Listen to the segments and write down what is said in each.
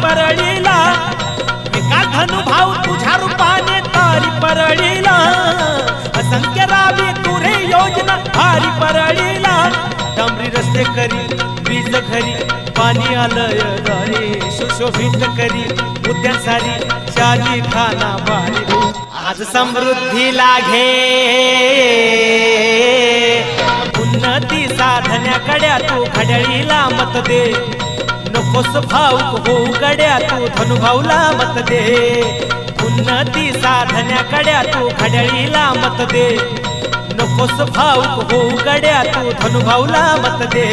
परळीला विकास धनुभाऊ तुझ्या रूपाने तारी परळीला असंख्य राबी तुरे योजना भारी परळीला डांबरी रस्ते करी वीज घरी पाणी आलंय दारी सुशोभित करी उद्यान सारी शादी खाना बारी आज समृद्धीला घे उन्नती साधण्याकड्या तू घड्याळीला मत दे नकोस भाऊक होऊ गड्या तू धनुभाऊला मत दे उन्नती साधण्याकड्या तू घड्याळीला मत दे नकोस भाऊक होऊ गड्या तू धनुभाऊला मत दे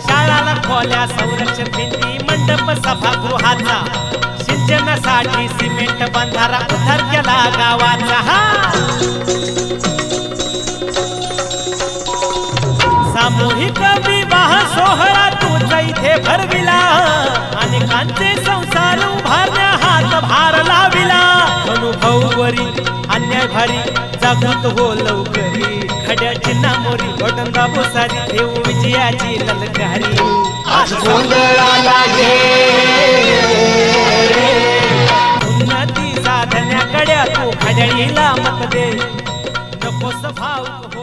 शाळाला खोल्या संरक्षण भिंती मंडप सभागृहाचा सिंचनासाठी सिमेंट बंधारा उद्धार केला गावाचा सामूहिक विवाह सोहळा तूच इथे भरविला अनेकांचे संसार उभारण्या हातभार लाविला अनुभववरी अन्याय भारी जागृत हो लवकरी खड्याची नामोरी बटन दाबो सारी देऊ विजयाची ललकारी आज गोंधळाला घे उन्नती साधण्याकड्या तू खड्याळीला मत दे नकोस भाऊक